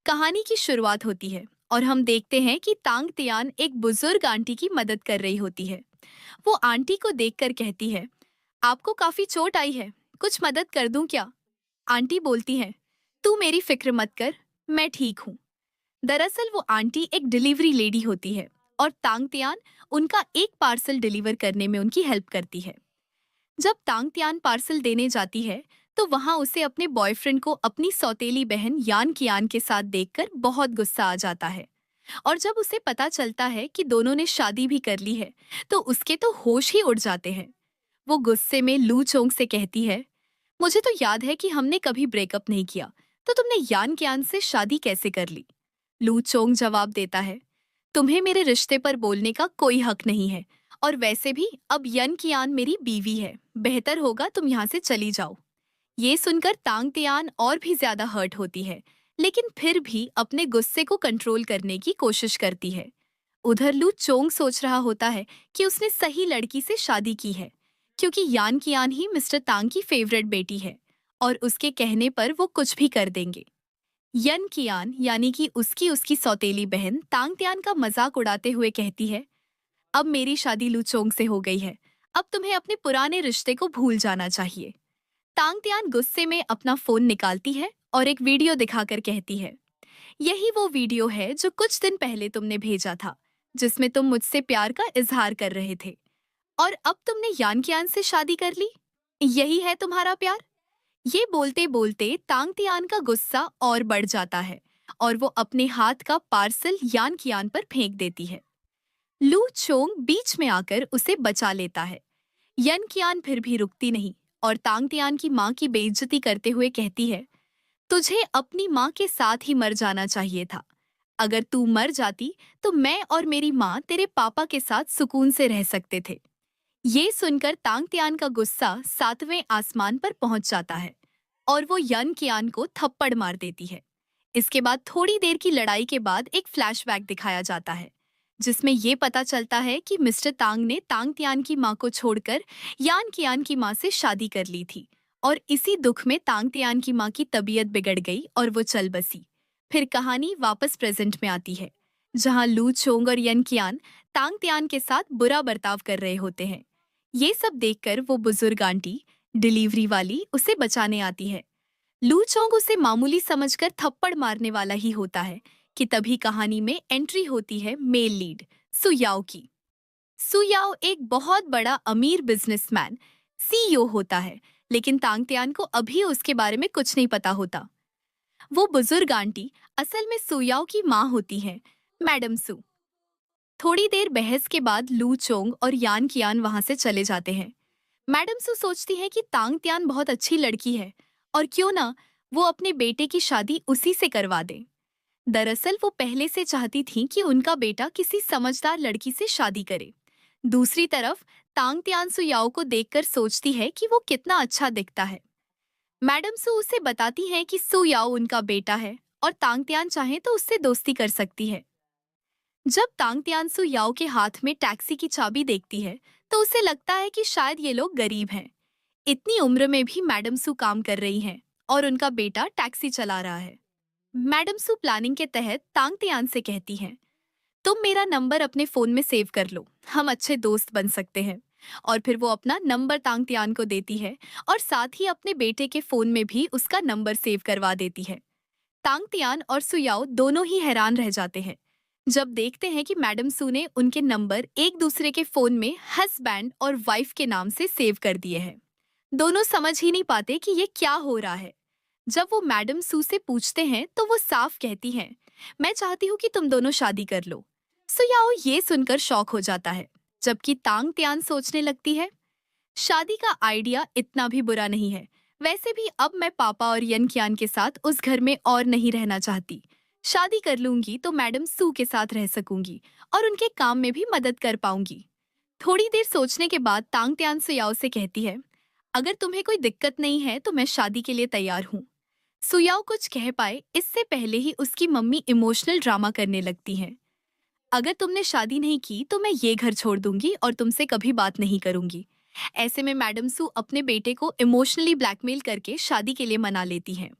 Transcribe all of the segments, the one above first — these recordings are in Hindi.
कहानी की शुरुआत होती है और हम देखते हैं कि तांग तियान एक बुजुर्ग आंटी की मदद कर रही होती है। वो आंटी को देखकर कहती है, आपको काफी चोट आई है, कुछ मदद कर दूं क्या? आंटी बोलती है, तू मेरी फिक्र मत कर, मैं ठीक हूँ। दरअसल वो आंटी एक डिलीवरी लेडी होती है और तांग तियान उनका एक पार्सल डिलीवर करने में उनकी हेल्प करती है। जब तांग तियान पार्सल देने जाती है तो वहां उसे अपने बॉयफ्रेंड को अपनी सौतेली बहन यान कियान के साथ देखकर बहुत गुस्सा आ जाता है। और जब उसे पता चलता है कि दोनों ने शादी भी कर ली है तो उसके तो होश ही उड़ जाते हैं। वो गुस्से में लू चोंग से कहती है, मुझे तो याद है कि हमने कभी ब्रेकअप नहीं किया, तो तुमने यान कियान से शादी कैसे कर ली? लू चोंग जवाब देता है, तुम्हें मेरे रिश्ते पर बोलने का कोई हक नहीं है, और वैसे भी अब यन कियान मेरी बीवी है, बेहतर होगा तुम यहाँ से चली जाओ। ये सुनकर तांग तियान और भी ज्यादा हर्ट होती है, लेकिन फिर भी अपने गुस्से को कंट्रोल करने की कोशिश करती है। उधर लू चोंग सोच रहा होता है कि उसने सही लड़की से शादी की है, क्योंकि यान कियान ही मिस्टर तांग की फेवरेट बेटी है और उसके कहने पर वो कुछ भी कर देंगे। यन कियान यानी कि उसकी उसकी सौतेली बहन तांग तियान का मजाक उड़ाते हुए कहती है, अब मेरी शादी लू चोंग से हो गई है, अब तुम्हें अपने पुराने रिश्ते को भूल जाना चाहिए। तांग तियान गुस्से में अपना फोन निकालती है और एक वीडियो दिखाकर कहती है, यही वो वीडियो है जो कुछ दिन पहले तुमने भेजा था, जिसमें तुम मुझसे प्यार का इजहार कर रहे थे, और अब तुमने यान कियान से शादी कर ली। यही है तुम्हारा प्यार? ये बोलते बोलते तांग तियान का गुस्सा और बढ़ जाता है और वो अपने हाथ का पार्सल यान कियान पर फेंक देती है। लू चोंग बीच में आकर उसे बचा लेता है। यन कियान फिर भी रुकती नहीं और तांग तियान की माँ की बेइज्जती करते हुए कहती है, तुझे अपनी माँ के साथ ही मर जाना चाहिए था। अगर तू मर जाती तो मैं और मेरी माँ तेरे पापा के साथ सुकून से रह सकते थे। ये सुनकर तांग तियान का गुस्सा सातवें आसमान पर पहुंच जाता है और वो यन कियान को थप्पड़ मार देती है। इसके बाद थोड़ी देर की लड़ाई के बाद एक फ्लैशबैक दिखाया जाता है, जिसमें ये पता चलता है कि मिस्टर तांग ने तांग तियान की माँ को छोड़कर यान कियान की माँ से शादी कर ली थी, और इसी दुख में तांग तियान की माँ की तबीयत बिगड़ गई और वो चल बसी। फिर कहानी वापस प्रेजेंट में आती है, जहाँ लू चोंग और यन कियान तांग तियान के साथ बुरा बर्ताव कर रहे होते हैं। ये सब देखकर वो बुजुर्ग आंटी, डिलीवरी वाली, उसे बचाने आती है। लू चोंग उसे मामूली समझकर थप्पड़ मारने वाला ही होता है कि तभी कहानी में एंट्री होती है मेल लीड सुयाओ की। सुयाओ एक बहुत बड़ा अमीर बिजनेसमैन, सीईओ होता है, लेकिन तांग तियान को अभी उसके बारे में कुछ नहीं पता होता। वो बुजुर्ग आंटी असल में सुयाओ की माँ होती है, मैडम सू। थोड़ी देर बहस के बाद लू चोंग और यान कियान वहां से चले जाते हैं। मैडम सू सोचती है कि तांग तियान बहुत अच्छी लड़की है और क्यों ना वो अपने बेटे की शादी उसी से करवा दे। दरअसल वो पहले से चाहती थी कि उनका बेटा किसी समझदार लड़की से शादी करे। दूसरी तरफ तांग तियान सुयाओ को देखकर सोचती है कि वो कितना अच्छा दिखता है। मैडम सू उसे बताती हैं कि सुयाओ उनका बेटा है और तांग तियान चाहे तो उससे दोस्ती कर सकती है। जब तांग तियानसु याओ के हाथ में टैक्सी की चाबी देखती है तो उसे लगता है कि शायद ये लोग गरीब हैं। इतनी उम्र में भी मैडम सू काम कर रही हैं और उनका बेटा टैक्सी चला रहा है। मैडम सू प्लानिंग के तहत तांग तियान से कहती हैं, तुम मेरा नंबर अपने फोन में सेव कर लो, हम अच्छे दोस्त बन सकते हैं। और फिर वो अपना नंबर तांग तियान को देती है और साथ ही अपने बेटे के फोन में भी उसका नंबर सेव करवा देती है। तांग तियान और सुयाओ दोनों ही हैरान रह जाते हैं जब देखते हैं कि मैडम सू ने उनके नंबर एक दूसरे के फोन में हस्बैंड और वाइफ के नाम से सेव कर दिए हैं। दोनों समझ ही नहीं पाते कि ये क्या हो रहा है। जब वो मैडम सू से पूछते हैं तो वो साफ कहती हैं, मैं चाहती हूँ कि तुम दोनों शादी कर लो। सुयाओ ये सुनकर शॉक हो जाता है, जबकि तांग त्यान सोचने लगती है, शादी का आइडिया इतना भी बुरा नहीं है। वैसे भी अब मैं पापा और यन कियान के साथ उस घर में और नहीं रहना चाहती। शादी कर लूंगी तो मैडम सू के साथ रह सकूंगी और उनके काम में भी मदद कर पाऊंगी। थोड़ी देर सोचने के बाद तांग त्यान सुयाओ से कहती है, अगर तुम्हें कोई दिक्कत नहीं है तो मैं शादी के लिए तैयार हूँ। सुयाओ कुछ कह पाए इससे पहले ही उसकी मम्मी इमोशनल ड्रामा करने लगती हैं। अगर तुमने शादी नहीं की तो मैं ये घर छोड़ दूंगी और तुमसे कभी बात नहीं करूंगी। ऐसे में मैडम सू अपने बेटे को इमोशनली ब्लैकमेल करके शादी के लिए मना लेती हैं।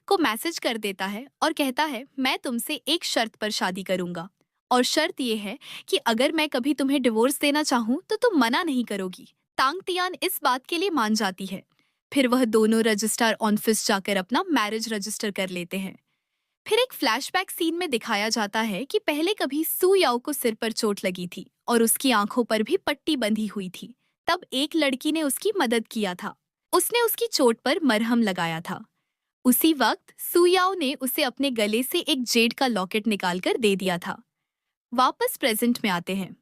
को मैसेज कर देता है और कहता है, मैं तुमसे एक शर्त पर शादी करूंगा, और शर्त ये है कि अगर मैं कभी तुम्हें डिवोर्स देना चाहूं तो तुम मना नहीं करोगी। तांग तियान इस बात के लिए मान जाती है। फिर वह दोनों रजिस्ट्रार ऑफिस जाकर अपना मैरिज रजिस्टर कर लेते हैं। फिर एक फ्लैशबैक सीन में दिखाया जाता है कि पहले कभी सू याओ को सिर पर चोट लगी थी और उसकी आंखों पर भी पट्टी बंधी हुई थी। तब एक लड़की ने उसकी मदद किया था। उसने उसकी चोट पर मरहम लगाया था। उसी वक्त सू याओ ने उसे अपने गले से एक जेड का लॉकेट निकालकर दे दिया था। वापस प्रेजेंट में आते हैं।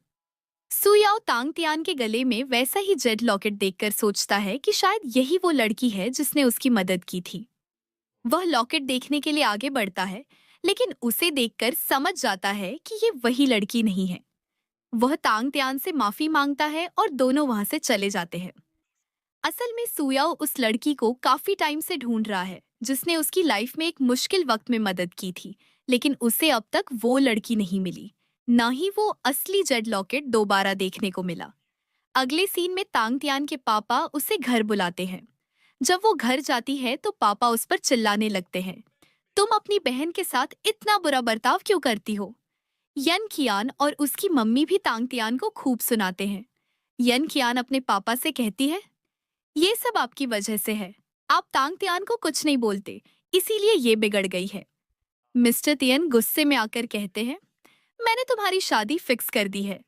सू याओ तांग तियान के गले में वैसा ही जेड लॉकेट देखकर सोचता है कि शायद यही वो लड़की है जिसने उसकी मदद की थी। वह लॉकेट देखने के लिए आगे बढ़ता है, लेकिन उसे देखकर समझ जाता है कि ये वही लड़की नहीं है। वह तांग त्यान से माफी मांगता है और दोनों वहां से चले जाते हैं। असल में सुयाओ उस लड़की को काफी टाइम से ढूंढ रहा है जिसने उसकी लाइफ में एक मुश्किल वक्त में मदद की थी, लेकिन उसे अब तक वो लड़की नहीं मिली, ना ही वो असली जेड लॉकेट दोबारा देखने को मिला। अगले सीन में तांग त्यान के पापा उसे घर बुलाते हैं। जब वो घर जाती है तो पापा उस पर चिल्लाने लगते हैं, तुम अपनी बहन के साथ इतना बुरा बर्ताव क्यों करती हो? यन खियान और उसकी मम्मी भी तांग तियान को खूब सुनाते हैं। यन खियान अपने पापा से कहती है, ये सब आपकी वजह से है। आप तांग तियान को कुछ नहीं बोलते, इसीलिए ये बिगड़ गई है। मिस्टर तियन गुस्से में आकर कहते हैं, मैंने तुम्हारी शादी फिक्स कर दी है।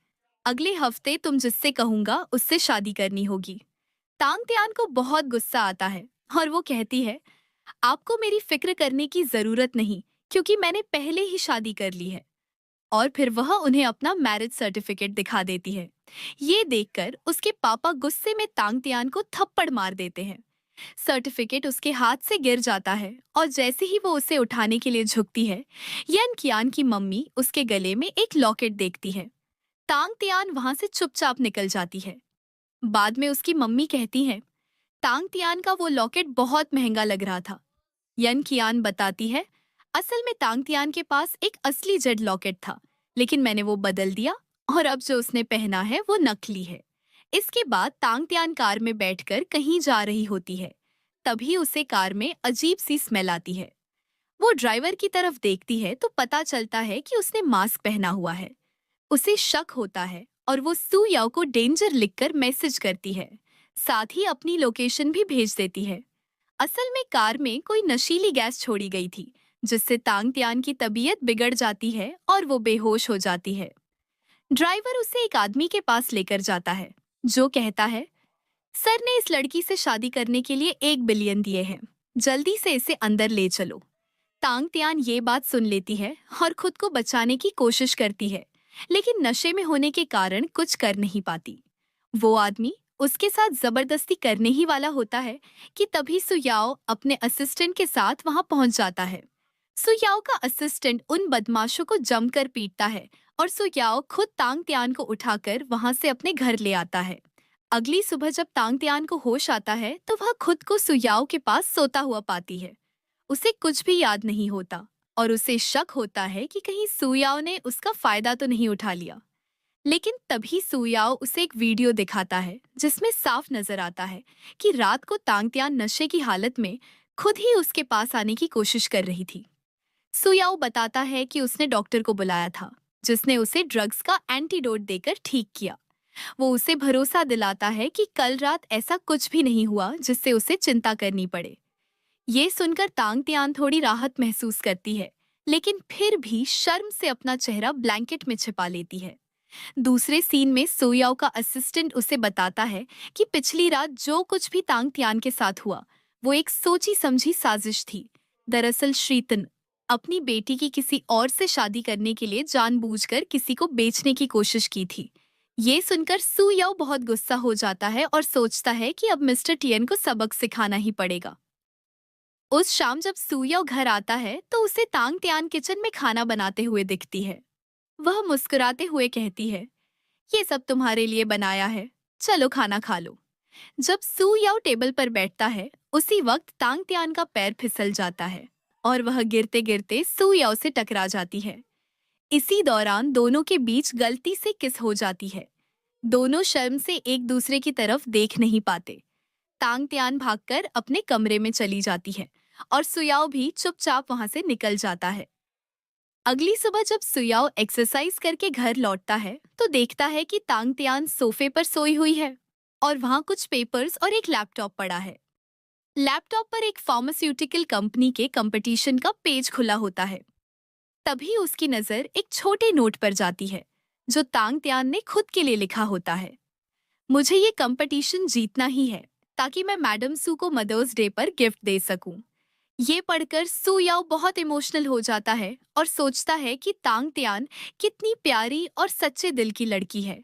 अगले हफ्ते तुम जिससे कहूंगा उससे शादी करनी होगी। तांग तियान को बहुत गुस्सा आता है और वो कहती है, आपको मेरी फिक्र करने की जरूरत नहीं, क्योंकि मैंने पहले ही शादी कर ली है। और फिर वह उन्हें अपना मैरिज सर्टिफिकेट दिखा देती है। ये देखकर उसके पापा गुस्से में तांग तियान को थप्पड़ मार देते हैं। सर्टिफिकेट उसके हाथ से गिर जाता है और जैसे ही वो उसे उठाने के लिए झुकती है, यन कियान की मम्मी उसके गले में एक लॉकेट देखती है। तांग तियान वहां से चुपचाप निकल जाती है। बाद में उसकी मम्मी कहती है, तांग तियान का वो लॉकेट बहुत महंगा लग रहा था। यन कियान बताती है, असल में तांग तियान के पास एक असली जेड लॉकेट था, लेकिन मैंने वो बदल दिया और अब जो उसने पहना है वो नकली है। इसके बाद तांग तियान कार में बैठकर कहीं जा रही होती है। तभी उसे कार में अजीब सी स्मेल आती है। वो ड्राइवर की तरफ देखती है तो पता चलता है कि उसने मास्क पहना हुआ है। उसे शक होता है और वो सू याओ को डेंजर लिखकर मैसेज करती है। साथ ही अपनी लोकेशन भी भेज देती है। असल में कार में कोई नशीली गैस छोड़ी गई थी, जिससे तांग तियान की तबीयत बिगड़ जाती है और वो बेहोश हो जाती है। ड्राइवर उसे एक आदमी के पास लेकर जाता है, जो कहता है, सर ने इस लड़की से शादी करने के लिए 1 बिलियन दिए हैं, जल्दी से इसे अंदर ले चलो। तांग तियान ये बात सुन लेती है और खुद को बचाने की कोशिश करती है, लेकिन नशे में होने के कारण कुछ कर नहीं पाती। वो आदमी उसके साथ जबरदस्ती करने ही वाला होता है कि तभी सुयाओ अपने असिस्टेंट के साथ वहां पहुंच जाता है। सुयाओ का असिस्टेंट उन बदमाशों को जमकर पीटता है और सुयाओ खुद तांग त्यान को उठाकर वहां से अपने घर ले आता है। अगली सुबह जब तांग त्यान को होश आता है तो वह खुद को सुयाओ के पास सोता हुआ पाती है। उसे कुछ भी याद नहीं होता और उसे शक होता है कि कहीं सुयाओ ने उसका फायदा तो नहीं उठा लिया। लेकिन तभी सुयाओ उसे एक वीडियो दिखाता है जिसमें साफ नजर आता है कि रात को तांग त्यान नशे की हालत में खुद ही उसके पास आने की कोशिश कर रही थी। सुयाओ बताता है कि उसने डॉक्टर को बुलाया था, जिसने उसे ड्रग्स का एंटीडोट देकर ठीक किया। वो उसे भरोसा दिलाता है कि कल रात ऐसा कुछ भी नहीं हुआ जिससे उसे चिंता करनी पड़े। ये सुनकर तांग त्यान थोड़ी राहत महसूस करती है, लेकिन फिर भी शर्म से अपना चेहरा ब्लैंकेट में छिपा लेती है। दूसरे सीन में सोयाओ का असिस्टेंट उसे बताता है कि पिछली रात जो कुछ भी तांग त्यान के साथ हुआ वो एक सोची समझी साजिश थी। दरअसल श्रीतन अपनी बेटी की किसी और से शादी करने के लिए जानबूझकर किसी को बेचने की कोशिश की थी। ये सुनकर सुयाओ बहुत गुस्सा हो जाता है और सोचता है कि अब मिस्टर टियन को सबक सिखाना ही पड़ेगा। उस शाम जब सुयाओ घर आता है तो उसे तांग त्यान किचन में खाना बनाते हुए दिखती है। वह मुस्कुराते हुए कहती है, ये सब तुम्हारे लिए बनाया है, चलो खाना खा लो। जब सू याओ टेबल पर बैठता है उसी वक्त तांग त्यान का पैर फिसल जाता है और वह गिरते गिरते सू याओ से टकरा जाती है। इसी दौरान दोनों के बीच गलती से किस हो जाती है। दोनों शर्म से एक दूसरे की तरफ देख नहीं पाते। तांग त्यान भागकर अपने कमरे में चली जाती है और सुयाओ भी चुपचाप वहां से निकल जाता है। अगली सुबह जब सुयाओ एक्सरसाइज करके घर लौटता है तो देखता है कि तांग तियान सोफे पर सोई हुई है और वहां कुछ पेपर्स और एक लैपटॉप पड़ा है। लैपटॉप पर एक फार्मास्यूटिकल कंपनी के कंपटीशन का पेज खुला होता है। तभी उसकी नजर एक छोटे नोट पर जाती है जो तांग त्यान ने खुद के लिए लिखा होता है। मुझे ये कंपटीशन जीतना ही है ताकि मैं मैडम सू को मदर्स डे पर गिफ्ट दे सकूं। ये पढ़कर सू याओ बहुत इमोशनल हो जाता है और सोचता है कि तांग त्यान कितनी प्यारी और सच्चे दिल की लड़की है।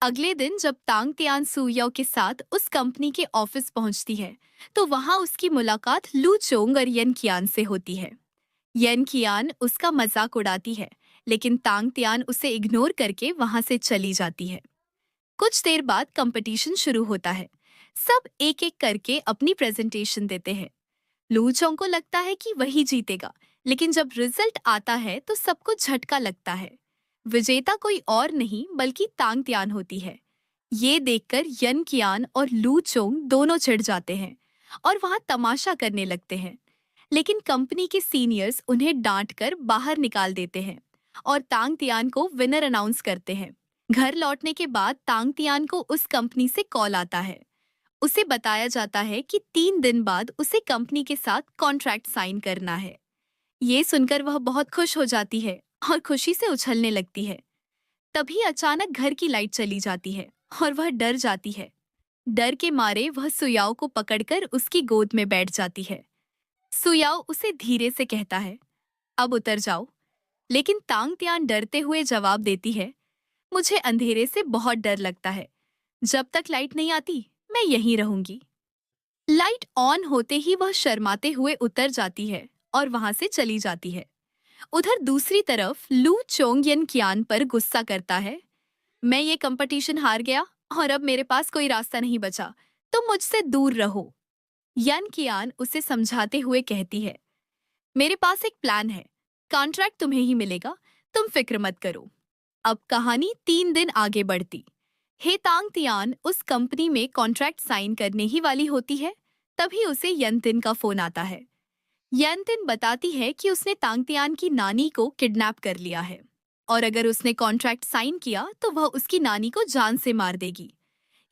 अगले दिन जब तांग त्यान सू याओ के साथ उस कंपनी के ऑफिस पहुंचती है तो वहां उसकी मुलाकात लू चोंग और यन कियान से होती है। यन कियान उसका मजाक उड़ाती है लेकिन तांग त्यान उसे इग्नोर करके वहां से चली जाती है। कुछ देर बाद कंपटीशन शुरू होता है। सब एक एक करके अपनी प्रेजेंटेशन देते हैं। लू चोंग को लगता है कि वही जीतेगा, लेकिन जब रिजल्ट आता है तो सबको झटका लगता है। विजेता कोई और नहीं बल्कि तांग त्यान होती है। ये देखकर यन कियान और लू चोंग दोनों चिढ़ जाते हैं और वहां तमाशा करने लगते हैं। लेकिन कंपनी के सीनियर्स उन्हें डांट कर बाहर निकाल देते हैं और तांग तियान को विनर अनाउंस करते हैं। घर लौटने के बाद तांग तियान को उस कंपनी से कॉल आता है। उसे बताया जाता है कि 3 दिन बाद उसे कंपनी के साथ कॉन्ट्रैक्ट साइन करना है। ये सुनकर वह बहुत खुश हो जाती है और खुशी से उछलने लगती है। तभी अचानक घर की लाइट चली जाती है और वह डर जाती है। डर के मारे वह सुयाओ को पकड़कर उसकी गोद में बैठ जाती है। सुयाओ उसे धीरे से कहता है, अब उतर जाओ। लेकिन तांग त्यान डरते हुए जवाब देती है, मुझे अंधेरे से बहुत डर लगता है। जब तक लाइट नहीं आती मैं यहीं रहूंगी। लाइट ऑन होते ही वह शर्माते हुए उतर जाती है और वहां से चली जाती है। उधर दूसरी तरफ लू चोंग यन कियान पर गुस्सा करता है, मैं ये कंपटीशन हार गया और अब मेरे पास कोई रास्ता नहीं बचा, तुम मुझसे दूर रहो। यन कियान उसे समझाते हुए कहती है, मेरे पास एक प्लान है, कॉन्ट्रैक्ट तुम्हें ही मिलेगा, तुम फिक्र मत करो। अब कहानी 3 दिन आगे बढ़ती। हे तांग तियान उस कंपनी में कॉन्ट्रैक्ट साइन करने ही वाली होती है। तभी उसे यनतिन का फोन आता है। यनतिन बताती है कि उसने तांग तियान की नानी को किडनैप कर लिया है और अगर उसने कॉन्ट्रैक्ट साइन किया तो वह उसकी नानी को जान से मार देगी।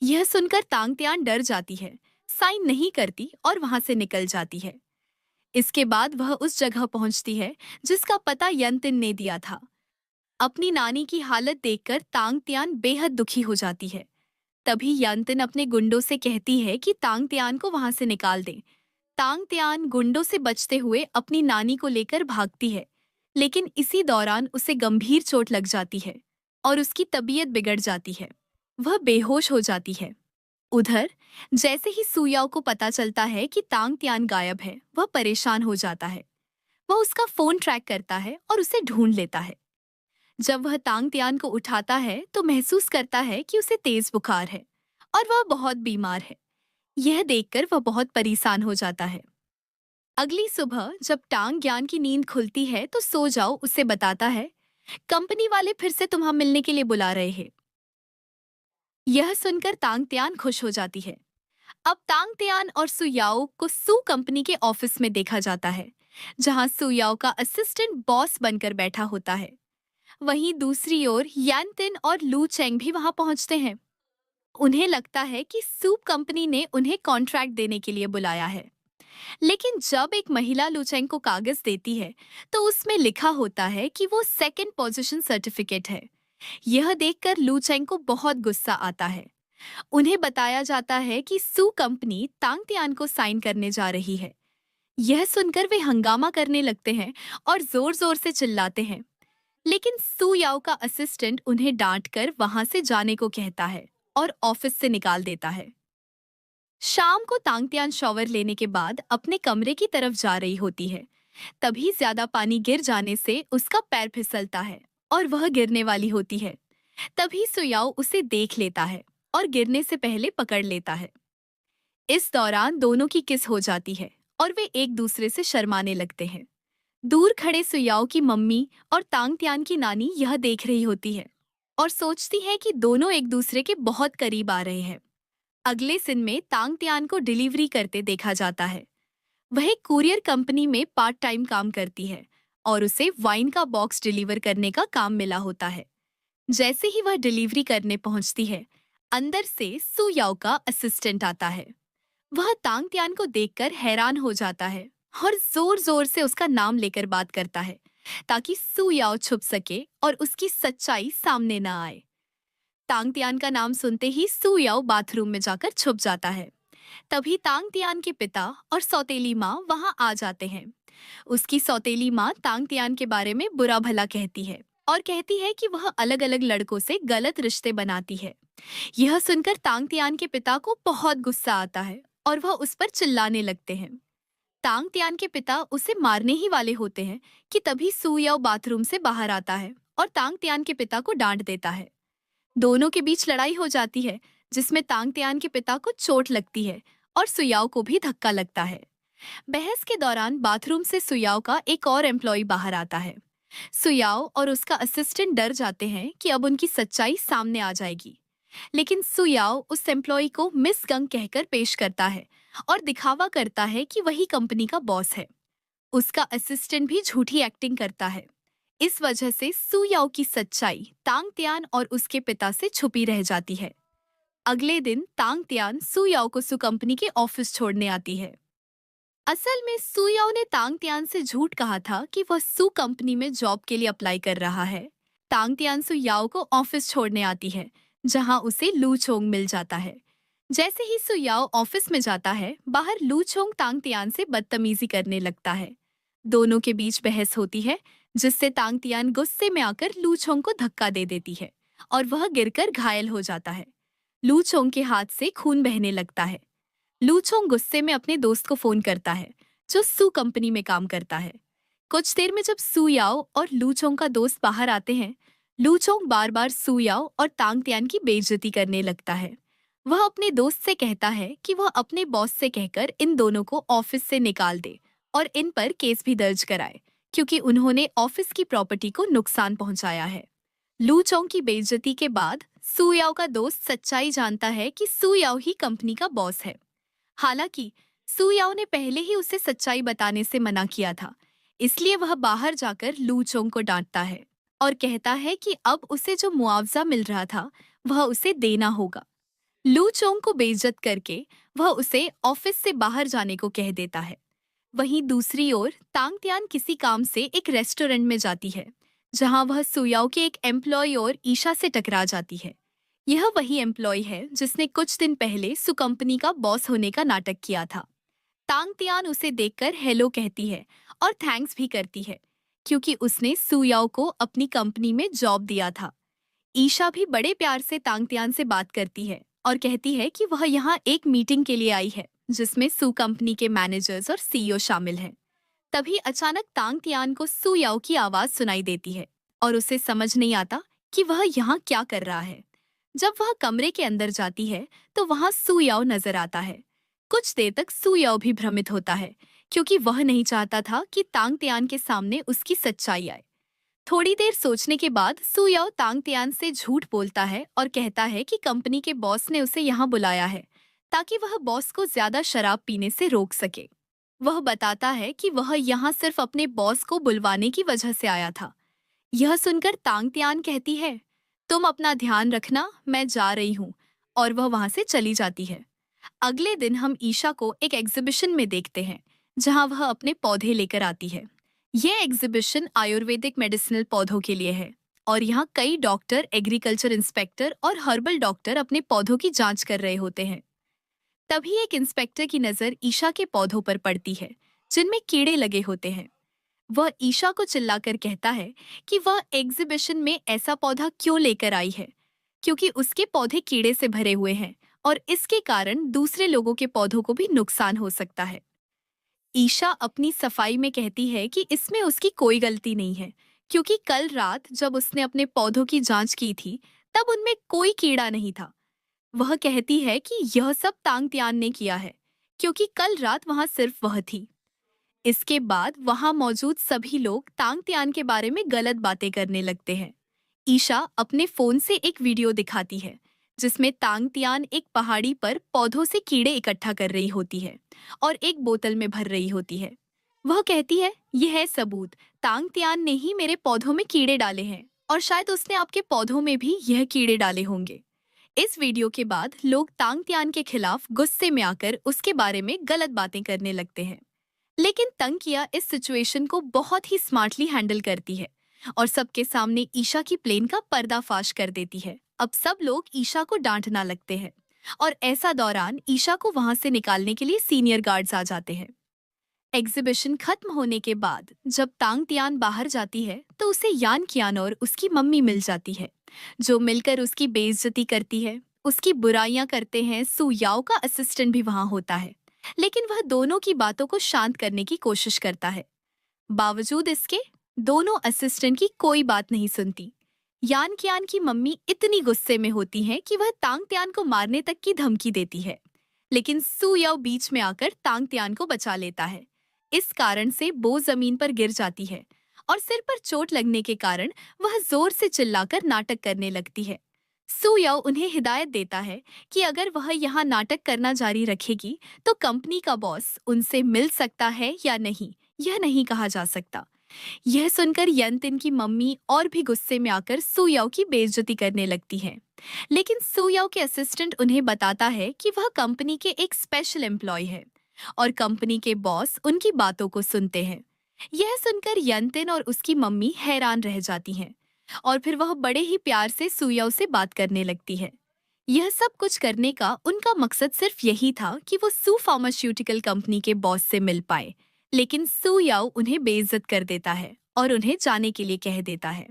यह सुनकर तांग तियान डर जाती है, साइन नहीं करती और वहां से निकल जाती है। इसके बाद वह उस जगह पहुंचती है जिसका पता यनतिन ने दिया था। अपनी नानी की हालत देखकर तांग त्यान बेहद दुखी हो जाती है। तभी यनतिन अपने गुंडों से कहती है कि तांग त्यान को वहां से निकाल दें। तांग त्यान गुंडों से बचते हुए अपनी नानी को लेकर भागती है, लेकिन इसी दौरान उसे गंभीर चोट लग जाती है और उसकी तबीयत बिगड़ जाती है। वह बेहोश हो जाती है। उधर जैसे ही सुयाओ को पता चलता है कि तांग त्यान गायब है, वह परेशान हो जाता है। वह उसका फोन ट्रैक करता है और उसे ढूंढ लेता है। जब वह तांग त्यान को उठाता है तो महसूस करता है कि उसे तेज बुखार है और वह बहुत बीमार है। यह देखकर वह बहुत परेशान हो जाता है। अगली सुबह जब टांग ज्ञान की नींद खुलती है तो सो जाओ उसे बताता है, कंपनी वाले फिर से तुम्हें मिलने के लिए बुला रहे हैं। यह सुनकर तांग त्यान खुश हो जाती है। अब तांग त्यान और सुयाओ को सू कंपनी के ऑफिस में देखा जाता है, जहां सुयाओ का असिस्टेंट बॉस बनकर बैठा होता है। वहीं दूसरी ओर यानतिन और लू चेंग भी वहां पहुंचते हैं। उन्हें लगता है कि सूप कंपनी ने उन्हें कॉन्ट्रैक्ट देने के लिए बुलाया है। लेकिन जब एक महिला लू चेंग को कागज देती है तो उसमें लिखा होता है कि वो सेकंड पोजीशन सर्टिफिकेट है। यह देखकर लू चेंग को बहुत गुस्सा आता है। उन्हें बताया जाता है कि सू कंपनी तांग तियान को साइन करने जा रही है। यह सुनकर वे हंगामा करने लगते हैं और जोर जोर से चिल्लाते हैं। लेकिन सू याओ का असिस्टेंट उन्हें डांटकर वहां से जाने को कहता है और ऑफिस से निकाल देता है। शाम को तांग त्यान शॉवर लेने के बाद अपने कमरे की तरफ जा रही होती है। तभी ज्यादा पानी गिर जाने से उसका पैर फिसलता है और वह गिरने वाली होती है। तभी सुयाओ उसे देख लेता है और गिरने से पहले पकड़ लेता है। इस दौरान दोनों की किस हो जाती है और वे एक दूसरे से शर्माने लगते हैं। दूर खड़े सुयाओ की मम्मी और तांग त्यान की नानी यह देख रही होती है और सोचती है कि दोनों एक दूसरे के बहुत करीब आ रहे हैं। अगले सीन में तांग त्यान को डिलीवरी करते देखा जाता है। वह एक कुरियर कंपनी में पार्ट टाइम काम करती है और उसे वाइन का बॉक्स डिलीवर करने का काम मिला होता है। जैसे ही वह डिलीवरी करने पहुंचती है, अंदर से सु याओ का असिस्टेंट आता है। वह तांग तियान को देखकर हैरान हो जाता है और जोर जोर से उसका नाम लेकर बात करता है ताकि सु याओ छुप सके और उसकी सच्चाई सामने न आए। तांग तियान का नाम सुनते ही सु याओ बाथरूम में जाकर छुप जाता है। तभी तांग तियान के पिता और सौतेली माँ वहां आ जाते हैं। उसकी सौतेली माँ तांग तियान के बारे में बुरा भला कहती है और कहती है कि वह अलग अलग लड़कों से गलत रिश्ते बनाती है। यह सुनकर तांग तियान के पिता को बहुत गुस्सा आता है और वह उस पर चिल्लाने लगते हैं। तांग तियान के पिता उसे मारने ही वाले होते हैं कि तभी सु याओ बाथरूम से बाहर आता है और तांग तियान के पिता को डांट देता है। दोनों के बीच लड़ाई हो जाती है, जिसमें तांग तियान के पिता को चोट लगती है और सुयाओ को भी धक्का लगता है। बहस के दौरान बाथरूम से सुयाओ का एक और एम्प्लॉय बाहर आता है। सुयाओ और उसका असिस्टेंट डर जाते हैं कि अब उनकी सच्चाई सामने आ जाएगी, लेकिन सुयाओ उस एम्प्लॉय को मिस गंग कहकर पेश करता है और दिखावा करता है कि वही कंपनी का बॉस है। उसका असिस्टेंट भी झूठी एक्टिंग करता है। इस वजह से सु याओ की सच्चाई तांग तियान और उसके पिता से छुपी रह जाती है। अगले दिन तांग तियान सु याओ को सु कंपनी के ऑफिस छोड़ने आती है। असल में सु याओ ने तांग तियान से झूठ कहा था कि वह सु कंपनी में जॉब के लिए अप्लाई कर रहा है। तांग तियान सु याओ को ऑफिस छोड़ने आती है, जहां उसे लू चोंग मिल जाता है। जैसे ही सु याओ ऑफिस में जाता है, बाहर लू चोंग तांग तियान से बदतमीजी करने लगता है। दोनों के बीच बहस होती है, जिससे तांग तियान गुस्से में आकर लू चोंग को धक्का दे देती है और वह गिरकर घायल हो जाता है। लू चोंग के हाथ से खून बहने लगता है। लू चोंग गुस्से में अपने दोस्त को फोन करता है, जो सु कंपनी में काम करता है। कुछ देर में जब सु याओ और लू चोंग का दोस्त बाहर आते हैं, लू चोंग बार बार सु याओ और तांग तियान की बेइज्जती करने लगता है। वह अपने दोस्त से कहता है कि वह अपने बॉस से कहकर इन दोनों को ऑफिस से निकाल दे और इन पर केस भी दर्ज कराए, क्योंकि उन्होंने ऑफिस की प्रॉपर्टी को नुकसान पहुंचाया है। लू चोंग की बेइज्जती के बाद सु याओ का दोस्त सच्चाई जानता है कि सु याओ ही कंपनी का बॉस है। हालांकि सु याओ ने पहले ही उसे सच्चाई बताने से मना किया था, इसलिए वह बाहर जाकर लू चोंग को डांटता है और कहता है कि अब उसे जो मुआवजा मिल रहा था वह उसे देना होगा। लू चोंग को बेइज्जत करके वह उसे ऑफिस से बाहर जाने को कह देता है। वहीं दूसरी ओर तांग तियान किसी काम से एक रेस्टोरेंट में जाती है, जहां वह सु याओ के एक एम्प्लॉय और ईशा से टकरा जाती है। यह वही एम्प्लॉय है जिसने कुछ दिन पहले सु कंपनी का बॉस होने का नाटक किया था। तांग तियान उसे देखकर हेलो कहती है और थैंक्स भी करती है, क्योंकि उसने सु याओ को अपनी कंपनी में जॉब दिया था। ईशा भी बड़े प्यार से तांग तियान से बात करती है और कहती है कि वह यहाँ एक मीटिंग के लिए आई है, जिसमें सु कंपनी के मैनेजर्स और सीईओ शामिल हैं। तभी अचानक तांग तियान को सु याओ की आवाज सुनाई देती है और उसे समझ नहीं आता कि वह यहाँ क्या कर रहा है। जब वह कमरे के अंदर जाती है तो वहाँ सु याओ नजर आता है। कुछ देर तक सु याओ भी भ्रमित होता है, क्योंकि वह नहीं चाहता था कि तांग तियान के सामने उसकी सच्चाई आए। थोड़ी देर सोचने के बाद सु याओ तांग तियान से झूठ बोलता है और कहता है कि कंपनी के बॉस ने उसे यहाँ बुलाया है ताकि वह बॉस को ज्यादा शराब पीने से रोक सके। वह बताता है कि वह यहाँ सिर्फ अपने बॉस को बुलवाने की वजह से आया था। यह सुनकर तांग तियान कहती है, तुम अपना ध्यान रखना, मैं जा रही हूँ, और वह वहां से चली जाती है। अगले दिन हम ईशा को एक एग्जीबिशन में देखते हैं, जहां वह अपने पौधे लेकर आती है। यह एग्जीबिशन आयुर्वेदिक मेडिसिनल पौधों के लिए है और यहाँ कई डॉक्टर, एग्रीकल्चर इंस्पेक्टर और हर्बल डॉक्टर अपने पौधों की जांच कर रहे होते हैं। तभी एक इंस्पेक्टर की नजर ईशा के पौधों पर पड़ती है, जिनमें कीड़े लगे होते हैं। वह ईशा को चिल्लाकर कहता है कि वह एग्जीबिशन में ऐसा पौधा क्यों लेकर आई है, क्योंकि उसके पौधे कीड़े से भरे हुए हैं और इसके कारण दूसरे लोगों के पौधों को भी नुकसान हो सकता है। ईशा अपनी सफाई में कहती है कि इसमें उसकी कोई गलती नहीं है, क्योंकि कल रात जब उसने अपने पौधों की जांच की थी तब उनमें कोई कीड़ा नहीं था। वह कहती है कि यह सब तांग तियान ने किया है, क्योंकि कल रात वहां सिर्फ वह थी। इसके बाद वहां मौजूद सभी लोग तांग तियान के बारे में गलत बातें करने लगते हैं। ईशा अपने फोन से एक वीडियो दिखाती है, जिसमें तांग तियान एक पहाड़ी पर पौधों से कीड़े इकट्ठा कर रही होती है और एक बोतल में भर रही होती है। वह कहती है, यह है सबूत, तांग तियान ने ही मेरे पौधों में कीड़े डाले हैं और शायद उसने आपके पौधों में भी यह कीड़े डाले होंगे। इस वीडियो के बाद लोग तांग तियान के खिलाफ गुस्से में आकर उसके बारे में गलत बातें करने लगते हैं। लेकिन तंग किया इस सिचुएशन को बहुत ही स्मार्टली हैंडल करती है और सबके सामने ईशा की प्लेन का पर्दाफाश कर देती है। अब सब लोग ईशा को डांटना लगते हैं और ऐसा दौरान ईशा को वहां से निकालने के लिए सीनियर गार्ड्स आ जाते हैं। एग्जीबिशन खत्म होने के बाद जब तांग तियान बाहर जाती है तो उसे यान कियान और उसकी मम्मी मिल जाती है, जो मिलकर उसकी बेइज्जती करती है, उसकी बुराइयां करते हैं। सू याओ का असिस्टेंट भी वहां होता है, लेकिन वह दोनों की बातों को शांत करने की कोशिश करता है। बावजूद इसके दोनों असिस्टेंट की कोई बात नहीं सुनती। यान कियान की मम्मी इतनी गुस्से में होती हैं कि वह तांग तियान को मारने तक की धमकी देती है, लेकिन सू याओ बीच में आकर तांग तियान को बचा लेता है। इस कारण से बो जमीन पर गिर जाती है और सिर पर चोट लगने के कारण वह जोर से चिल्लाकर नाटक करने लगती है। सू याओ उन्हें हिदायत देता है कि अगर वह यहाँ नाटक करना जारी रखेगी तो कंपनी का बॉस उनसे मिल सकता है या नहीं, यह नहीं कहा जा सकता। यह सुनकर यंतिन की मम्मी और भी गुस्से में आकर सू याओ की बेइज्जती करने लगती है, लेकिन सू याओ के असिस्टेंट उन्हें बताता है कि वह कंपनी के एक स्पेशल एम्प्लॉय है और कंपनी के बॉस उनकी बातों को सुनते हैं। यह सुनकर यंतिन और उसकी मम्मी हैरान रह जाती हैं और फिर वह बड़े ही प्यार से सू याओ से बात करने लगती है। यह सब कुछ करने का उनका मकसद सिर्फ यही था कि वो सू फार्मास्यूटिकल कंपनी के बॉस से मिल पाए, लेकिन सू याओ उन्हें बेइज्जत कर देता है और उन्हें जाने के लिए कह देता है।